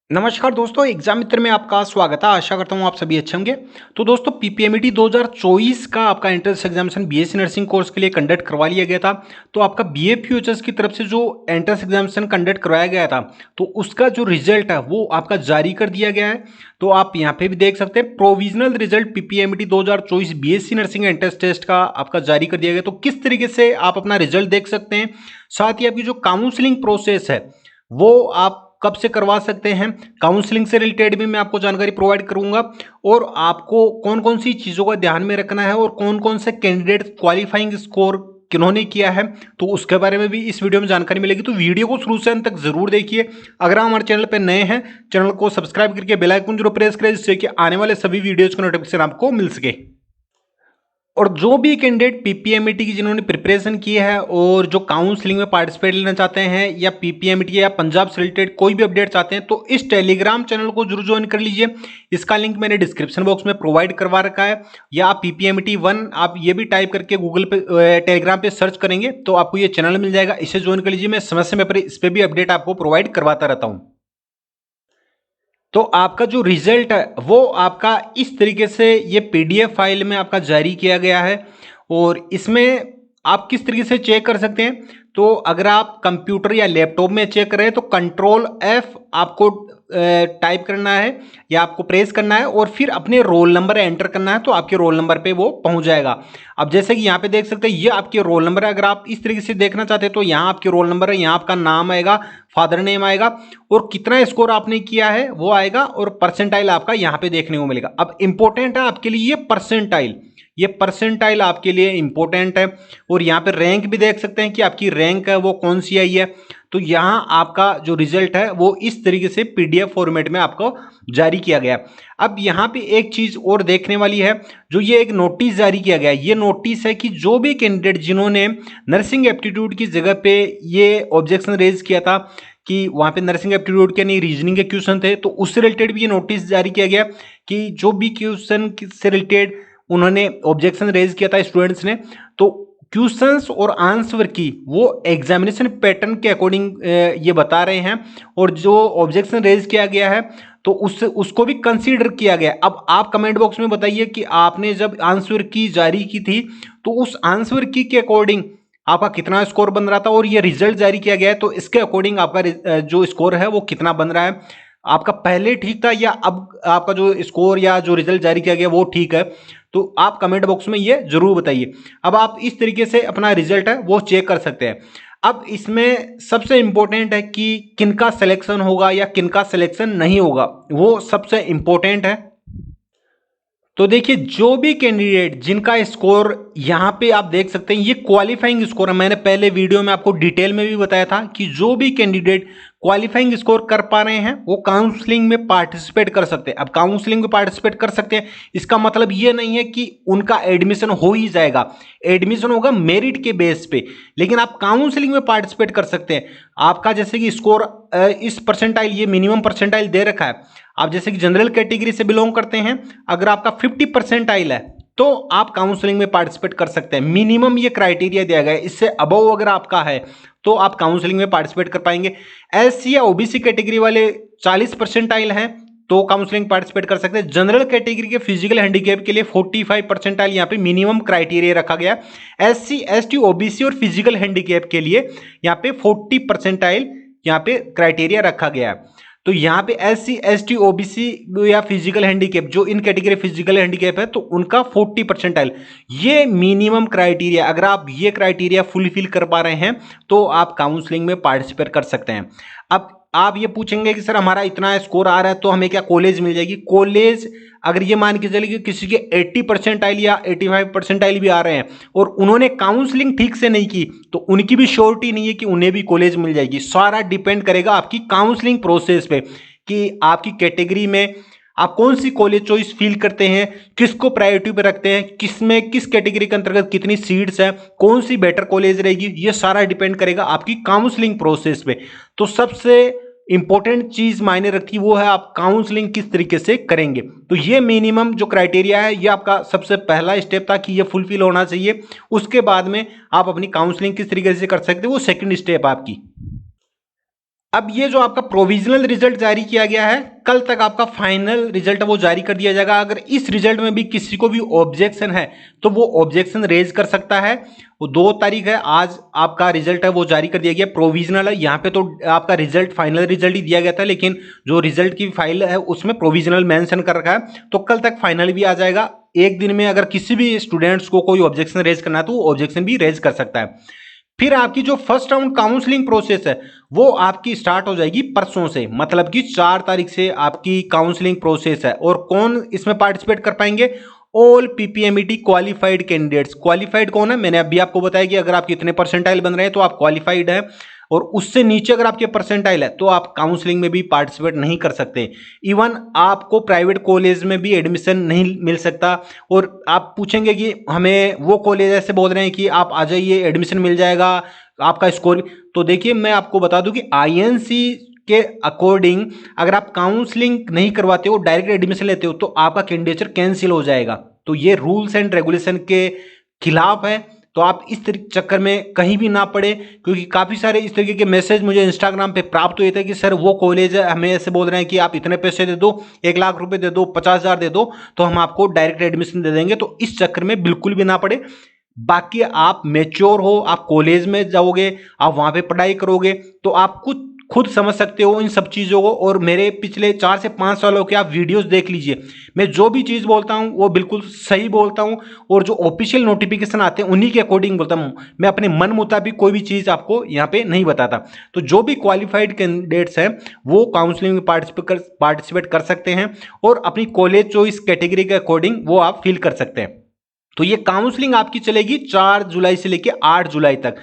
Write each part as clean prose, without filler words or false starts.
नमस्कार दोस्तों, एग्जाम मित्र में आपका स्वागत है। आशा करता हूँ आप सभी अच्छे होंगे। तो दोस्तों पीपीएमईटी 2024 का आपका entrance examination BSc nursing course के लिए कंडक्ट करवा लिया गया था। तो आपका बीए फ्यूचर्स की तरफ से जो एंट्रेंस एग्जामिनेशन कंडक्ट करवाया गया था, तो उसका जो रिजल्ट है वो आपका जारी कर दिया गया है। तो आप यहाँ पे भी देख सकते हैं provisional result PPMET 2024 BSc nursing entrance test का आपका जारी कर दिया गया। तो किस तरीके से आप अपना रिजल्ट देख सकते हैं, साथ ही आपकी जो काउंसलिंग प्रोसेस है वो आप कब से करवा सकते हैं, काउंसलिंग से रिलेटेड भी मैं आपको जानकारी प्रोवाइड करूंगा। और आपको कौन कौन सी चीज़ों का ध्यान में रखना है और कौन कौन से कैंडिडेट क्वालिफाइंग स्कोर किन्होंने किया है, तो उसके बारे में भी इस वीडियो में जानकारी मिलेगी। तो वीडियो को शुरू से अंत तक जरूर देखिए। अगर आप हमारे चैनल पर नए हैं, चैनल को सब्सक्राइब करके बेल आइकन जरूर प्रेस करें, जिससे कि आने वाले सभी वीडियोज का नोटिफिकेशन आपको मिल सके। और जो भी कैंडिडेट पीपीएमईटी की जिन्होंने प्रिपरेशन की है और जो काउंसलिंग में पार्टिसिपेट लेना चाहते हैं या पीपीएमईटी या पंजाब से रिलेटेड कोई भी अपडेट चाहते हैं, तो इस टेलीग्राम चैनल को जरूर ज्वाइन कर लीजिए। इसका लिंक मैंने डिस्क्रिप्शन बॉक्स में प्रोवाइड करवा रखा है, या आप पीपीएमईटी 1 आप ये भी टाइप करके गूगल पे टेलीग्राम पे सर्च करेंगे तो आपको ये चैनल मिल जाएगा। इसे ज्वाइन कर लीजिए। मैं समय समय पर इस पर भी अपडेट आपको प्रोवाइड करवाता रहता हूँ। तो आपका जो रिजल्ट है वो आपका इस तरीके से ये पीडीएफ फाइल में आपका जारी किया गया है। और इसमें आप किस तरीके से चेक कर सकते हैं, तो अगर आप कंप्यूटर या लैपटॉप में चेक करें तो कंट्रोल एफ आपको टाइप करना है या आपको प्रेस करना है और फिर अपने रोल नंबर एंटर करना है, तो आपके रोल नंबर पे वो पहुंच जाएगा। अब जैसे कि यहाँ पे देख सकते हैं ये आपके रोल नंबर है। अगर आप इस तरीके से देखना चाहते हैं तो यहाँ आपके रोल नंबर है, यहाँ आपका नाम आएगा, फादर नेम आएगा और कितना स्कोर आपने किया है वो आएगा, और परसेंटाइल आपका यहाँ पे देखने को मिलेगा। अब इंपॉर्टेंट है आपके लिए ये परसेंटाइल, ये परसेंटाइल आपके लिए इंपॉर्टेंट है। और यहाँ पे रैंक भी देख सकते हैं कि आपकी रैंक है वो कौन सी आई है। तो यहाँ आपका जो रिजल्ट है वो इस तरीके से पीडीएफ फॉर्मेट में आपको जारी किया गया। अब यहाँ पे एक चीज और देखने वाली है, जो ये एक नोटिस जारी किया गया है। ये नोटिस है कि जो भी कैंडिडेट जिन्होंने नर्सिंग एप्टीट्यूड की जगह पे ये ऑब्जेक्शन रेज किया था कि वहां पे नर्सिंग एप्टीट्यूड के नहीं रीजनिंग के क्वेश्चन थे, तो उससे रिलेटेड भी ये नोटिस जारी किया गया कि जो भी क्वेश्चन से रिलेटेड उन्होंने ऑब्जेक्शन रेज किया था स्टूडेंट्स ने, तो क्वेश्चंस और आंसर की वो एग्जामिनेशन पैटर्न के अकॉर्डिंग ये बता रहे हैं। और जो ऑब्जेक्शन रेज किया गया है तो उसको भी कंसीडर किया गया। अब आप कमेंट बॉक्स में बताइए कि आपने जब आंसर की जारी की थी तो उस आंसर की के अकॉर्डिंग आपका कितना स्कोर बन रहा था, और ये रिजल्ट जारी किया गया है तो इसके अकॉर्डिंग आपका जो स्कोर है वो कितना बन रहा है, आपका पहले ठीक था या अब आपका जो स्कोर या जो रिजल्ट जारी किया गया वो ठीक है। तो आप कमेंट बॉक्स में ये जरूर बताइए। अब आप इस तरीके से अपना रिजल्ट है वो चेक कर सकते हैं। अब इसमें सबसे इंपॉर्टेंट है कि किनका सिलेक्शन होगा या किनका सिलेक्शन नहीं होगा, वो सबसे इंपॉर्टेंट है। तो देखिए जो भी कैंडिडेट जिनका स्कोर यहाँ पे आप देख सकते हैं ये क्वालिफाइंग स्कोर है। मैंने पहले वीडियो में आपको डिटेल में भी बताया था कि जो भी कैंडिडेट क्वालिफाइंग स्कोर कर पा रहे हैं वो काउंसलिंग में पार्टिसिपेट कर सकते हैं। अब काउंसलिंग में पार्टिसिपेट कर सकते हैं इसका मतलब ये नहीं है कि उनका एडमिशन हो ही जाएगा। एडमिशन होगा मेरिट के बेस पे, लेकिन आप काउंसलिंग में पार्टिसिपेट कर सकते हैं। आपका जैसे कि स्कोर इस परसेंटाइल, ये मिनिमम परसेंटाइल दे रखा है। आप जैसे कि जनरल कैटेगरी से बिलोंग करते हैं, अगर आपका 50 परसेंटाइल है तो आप काउंसलिंग में पार्टिसिपेट कर सकते हैं। मिनिमम ये क्राइटेरिया दिया गया है, इससे अबव अगर आपका है तो आप काउंसलिंग में पार्टिसिपेट कर पाएंगे। एससी या ओबीसी कैटेगरी वाले 40 परसेंटाइल हैं तो काउंसलिंग पार्टिसिपेट कर सकते हैं। जनरल कैटेगरी के फिजिकल हैंडीकैप के लिए 45 परसेंटाइल यहाँ पे मिनिमम क्राइटेरिया रखा गया है। एससी एसटी ओबीसी और फिजिकल हैंडीकैप के लिए यहाँ पे 40 परसेंटाइल यहाँ पे क्राइटेरिया रखा गया है। तो यहाँ पे एससी एसटी ओबीसी या फिजिकल हैंडीकैप, जो इन कैटेगरी फिजिकल हैंडीकैप है तो उनका 40 परसेंटाइल ये मिनिमम क्राइटेरिया। अगर आप ये क्राइटेरिया फुलफिल कर पा रहे हैं तो आप काउंसलिंग में पार्टिसिपेट कर सकते हैं। अब आप ये पूछेंगे कि सर हमारा इतना स्कोर आ रहा है तो हमें क्या कॉलेज मिल जाएगी? कॉलेज अगर ये मान के चलिए कि किसी के 80 परसेंटाइल या 85 परसेंटाइल भी आ रहे हैं और उन्होंने काउंसलिंग ठीक से नहीं की, तो उनकी भी श्योरिटी नहीं है कि उन्हें भी कॉलेज मिल जाएगी। सारा डिपेंड करेगा आपकी काउंसलिंग प्रोसेस पे कि आपकी कैटेगरी में आप कौन सी कॉलेज चॉइस फील करते हैं, किसको प्रायोरिटी पे रखते हैं, किसमें किस कैटेगरी के अंतर्गत कितनी सीट्स हैं, कौन सी बेटर कॉलेज रहेगी, ये सारा डिपेंड करेगा आपकी काउंसलिंग प्रोसेस पे। तो सबसे इंपॉर्टेंट चीज मायने रखती वो है आप काउंसलिंग किस तरीके से करेंगे। तो ये मिनिमम जो क्राइटेरिया है ये आपका सबसे पहला स्टेप था कि ये फुलफिल होना चाहिए। उसके बाद में आप अपनी काउंसलिंग किस तरीके से कर सकते हो वो सेकंड स्टेप आपकी। अब ये जो आपका प्रोविजनल रिजल्ट जारी किया गया है, कल तक आपका फाइनल रिजल्ट वो जारी कर दिया जाएगा। अगर इस रिजल्ट में भी किसी को भी ऑब्जेक्शन है तो वो ऑब्जेक्शन रेज कर सकता है। वो 2 तारीख है, आज आपका रिजल्ट है वो जारी कर दिया गया। प्रोविजनल है, यहाँ पे तो आपका रिजल्ट फाइनल रिजल्ट ही दिया गया था, लेकिन जो रिजल्ट की फाइल है उसमें प्रोविजनल मेंशन कर रखा है, तो कल तक फाइनल भी आ जाएगा। एक दिन में अगर किसी भी स्टूडेंट्स को कोई ऑब्जेक्शन रेज करना है तो वो ऑब्जेक्शन भी रेज कर सकता है। फिर आपकी जो फर्स्ट राउंड काउंसलिंग प्रोसेस है वो आपकी स्टार्ट हो जाएगी परसों से, मतलब कि 4 तारीख से आपकी काउंसलिंग प्रोसेस है। और कौन इसमें पार्टिसिपेट कर पाएंगे? All PPMET qualified candidates. Qualified कौन है? मैंने अभी आपको बताया कि अगर आप कितने परसेंटाइल बन रहे हैं तो आप क्वालिफाइड हैं, और उससे नीचे अगर आपके परसेंटाइल है तो आप काउंसलिंग में भी पार्टिसिपेट नहीं कर सकते। इवन आपको प्राइवेट कॉलेज में भी एडमिशन नहीं मिल सकता। और आप पूछेंगे कि हमें वो कॉलेज ऐसे बोल रहे हैं कि आप आ जाइए एडमिशन मिल जाएगा आपका स्कोर। तो देखिए मैं आपको बता दूं कि आईएनसी के अकॉर्डिंग अगर आप काउंसलिंग नहीं करवाते हो, डायरेक्ट एडमिशन लेते हो, तो आपका कैंडिडेचर कैंसिल हो जाएगा। तो ये रूल्स एंड रेगुलेशन के खिलाफ है। तो आप इस चक्कर में कहीं भी ना पड़े, क्योंकि काफ़ी सारे इस तरीके के मैसेज मुझे इंस्टाग्राम पे प्राप्त हुए थे कि सर वो कॉलेज है, हमें ऐसे बोल रहे हैं कि आप इतने पैसे दे दो, 1 लाख रुपए दे दो, 50,000 दे दो, तो हम आपको डायरेक्ट एडमिशन दे देंगे। तो इस चक्कर में बिल्कुल भी ना पड़े। बाकी आप मेच्योर हो, आप कॉलेज में जाओगे, आप वहाँ पे पढ़ाई करोगे, तो आप खुद समझ सकते हो इन सब चीज़ों को। और मेरे पिछले 4 से 5 सालों के आप वीडियोस देख लीजिए, मैं जो भी चीज़ बोलता हूँ वो बिल्कुल सही बोलता हूँ, और जो ऑफिशियल नोटिफिकेशन आते हैं उन्हीं के अकॉर्डिंग बोलता हूँ। मैं अपने मन मुताबिक कोई भी चीज़ आपको यहाँ पे नहीं बताता। तो जो भी क्वालिफाइड कैंडिडेट्स हैं वो काउंसलिंग में पार्टिसिपेट कर सकते हैं, और अपनी कॉलेज चॉइस कैटेगरी के अकॉर्डिंग वो आप फिल कर सकते हैं। तो ये काउंसलिंग आपकी चलेगी 4 जुलाई से लेकर 8 जुलाई तक।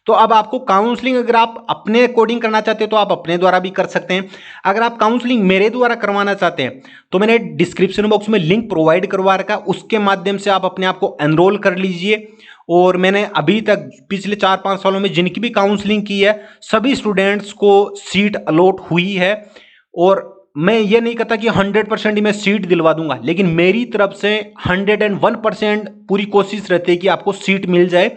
तो अब आपको काउंसलिंग अगर आप अपने अकॉर्डिंग करना चाहते हो तो आप अपने द्वारा भी कर सकते हैं। अगर आप काउंसलिंग मेरे द्वारा करवाना चाहते हैं तो मैंने डिस्क्रिप्शन बॉक्स में लिंक प्रोवाइड करवा रखा है, उसके माध्यम से आप अपने आप को एनरोल कर लीजिए। और मैंने अभी तक पिछले 4-5 सालों में जिनकी भी काउंसलिंग की है सभी स्टूडेंट्स को सीट अलॉट हुई है। और मैं ये नहीं कहता कि 100% ही मैं सीट दिलवा दूंगा, लेकिन मेरी तरफ से 101% पूरी कोशिश रहती है कि आपको सीट मिल जाए।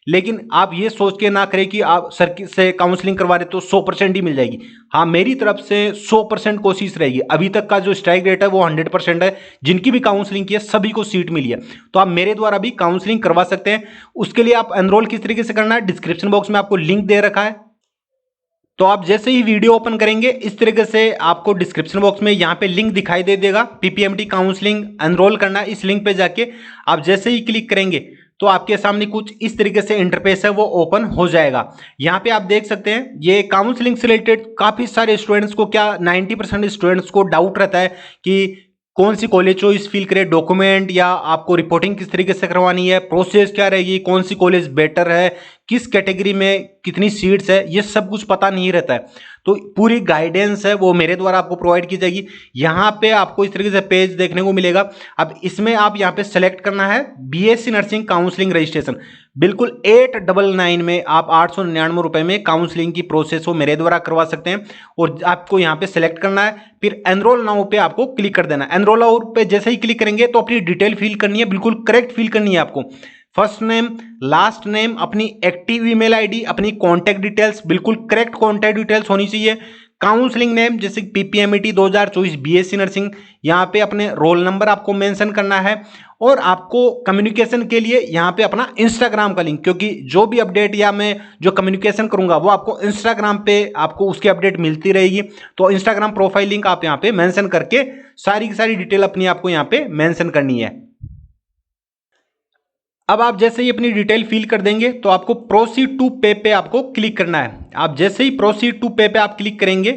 लेकिन आप ये सोच के ना करें कि आप सर से काउंसलिंग करवा रहे तो 100% ही मिल जाएगी। हाँ, मेरी तरफ से 100% कोशिश रहेगी। अभी तक का जो स्ट्राइक रेट है वो 100% है। जिनकी भी काउंसलिंग की है सभी को सीट मिली है। तो आप मेरे द्वारा भी काउंसलिंग करवा सकते हैं। उसके लिए आप एनरोल किस तरीके से करना है, डिस्क्रिप्शन बॉक्स में आपको लिंक दे रखा है। तो आप जैसे ही वीडियो ओपन करेंगे इस तरीके से आपको डिस्क्रिप्शन बॉक्स में यहाँ पे लिंक दिखाई दे देगा, पीपीएमटी काउंसलिंग एनरोल करना है। इस लिंक पे जाके आप जैसे ही क्लिक करेंगे तो आपके सामने कुछ इस तरीके से इंटरफेस है वो ओपन हो जाएगा। यहाँ पे आप देख सकते हैं ये काउंसलिंग से रिलेटेड काफ़ी सारे स्टूडेंट्स को, क्या 90% स्टूडेंट्स को डाउट रहता है कि कौन सी कॉलेज चॉइस फिल करे, डॉक्यूमेंट या आपको रिपोर्टिंग किस तरीके से करवानी है, प्रोसेस क्या रहेगी, कौन सी कॉलेज बेटर है, किस कैटेगरी में कितनी सीट्स है, ये सब कुछ पता नहीं रहता है। तो पूरी गाइडेंस है वो मेरे द्वारा आपको प्रोवाइड की जाएगी। यहाँ पे आपको इस तरीके से पेज देखने को मिलेगा। अब इसमें आप यहाँ पे सेलेक्ट करना है बीएससी नर्सिंग काउंसलिंग रजिस्ट्रेशन। बिल्कुल 899 में आप 899 रुपए में काउंसलिंग की प्रोसेस वो मेरे द्वारा करवा सकते हैं। और आपको यहाँ पे सेलेक्ट करना है, फिर एनरोल नाउ पे आपको क्लिक कर देना है। एनरोल नाउ पे जैसे ही क्लिक करेंगे तो अपनी डिटेल फिल करनी है, बिल्कुल करेक्ट फिल करनी है आपको। फर्स्ट नेम, लास्ट नेम, अपनी एक्टिव ईमेल आईडी, अपनी कॉन्टैक्ट डिटेल्स, बिल्कुल करेक्ट कॉन्टैक्ट डिटेल्स होनी चाहिए। काउंसलिंग नेम जैसे पीपीएमईटी 2024 बीएससी नर्सिंग, यहाँ पे अपने रोल नंबर आपको मेंशन करना है। और आपको कम्युनिकेशन के लिए यहाँ पे अपना इंस्टाग्राम का लिंक, क्योंकि जो भी अपडेट या मैं जो कम्युनिकेशन करूँगा वो आपको इंस्टाग्राम पे आपको उसकी अपडेट मिलती रहेगी। तो इंस्टाग्राम प्रोफाइल लिंक आप यहाँ पे मेंशन करके सारी की सारी डिटेल अपनी आपको यहाँ पे मेंशन करनी है। अब आप जैसे ही अपनी डिटेल फिल कर देंगे तो आपको प्रोसीड टू पे पे आपको क्लिक करना है। आप जैसे ही प्रोसीड टू पे पे आप क्लिक करेंगे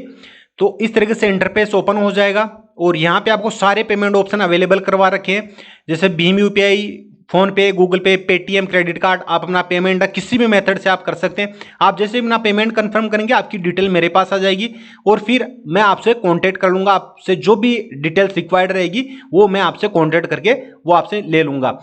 तो इस तरीके से इंटरफेस ओपन हो जाएगा। और यहाँ पे आपको सारे पेमेंट ऑप्शन अवेलेबल करवा रखे हैं, जैसे भीम यूपीआई, फोन पे, गूगल पे, पेटीएम, क्रेडिट कार्ड। आप अपना पेमेंट किसी भी मेथड से आप कर सकते हैं। आप जैसे ही अपना पेमेंट कंफर्म करेंगे आपकी डिटेल मेरे पास आ जाएगी, और फिर मैं आपसे कांटेक्ट कर लूँगा। आपसे जो भी डिटेल्स रिक्वायर्ड रहेगी वो मैं आपसे कांटेक्ट करके वो आपसे ले लूँगा।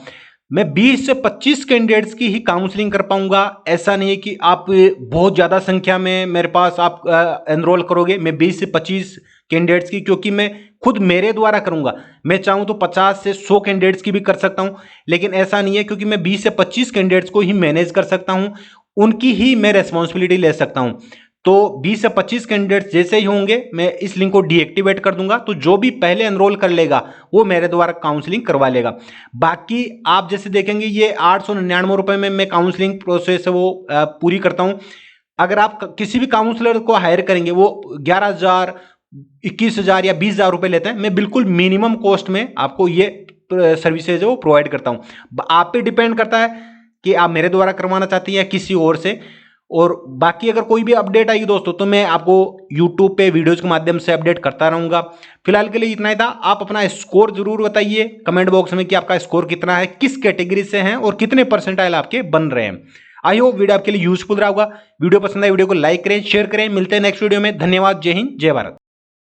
मैं 20 से 25 कैंडिडेट्स की ही काउंसलिंग कर पाऊंगा। ऐसा नहीं है कि आप बहुत ज़्यादा संख्या में मेरे पास आप एनरोल करोगे। मैं 20 से 25 कैंडिडेट्स की, क्योंकि मैं खुद मेरे द्वारा करूंगा। मैं चाहूँ तो 50 से 100 कैंडिडेट्स की भी कर सकता हूं, लेकिन ऐसा नहीं है, क्योंकि मैं 20 से 25 कैंडिडेट्स को ही मैनेज कर सकता हूं, उनकी ही मैं रेस्पॉन्सिबिलिटी ले सकता हूं। तो 20 से 25 कैंडिडेट्स जैसे ही होंगे मैं इस लिंक को डीएक्टिवेट कर दूंगा, तो जो भी पहले एनरोल कर लेगा वो मेरे द्वारा काउंसलिंग करवा लेगा। बाकी आप जैसे देखेंगे ये 899 रुपए में मैं काउंसलिंग प्रोसेस है वो पूरी करता हूं। अगर आप किसी भी काउंसलर को हायर करेंगे वो 11,000, 21,000 या 20,000 रुपए लेते हैं, मैं बिल्कुल मिनिमम कॉस्ट में आपको ये सर्विसेज है वो प्रोवाइड करता हूं। आप पे डिपेंड करता है कि आप मेरे द्वारा करवाना चाहती हैं या किसी और से। और बाकी अगर कोई भी अपडेट आएगी दोस्तों तो मैं आपको यूट्यूब पे वीडियोज के माध्यम से अपडेट करता रहूंगा। फिलहाल के लिए इतना ही था। आप अपना स्कोर जरूर बताइए कमेंट बॉक्स में कि आपका स्कोर कितना है, किस कैटेगरी से हैं और कितने परसेंटाइल आपके बन रहे हैं। आई होप वीडियो आपके लिए यूजफुल रहा होगा। वीडियो पसंद आए वीडियो को लाइक करें, शेयर करें। मिलते हैं नेक्स्ट वीडियो में। धन्यवाद। जय हिंद, जय भारत।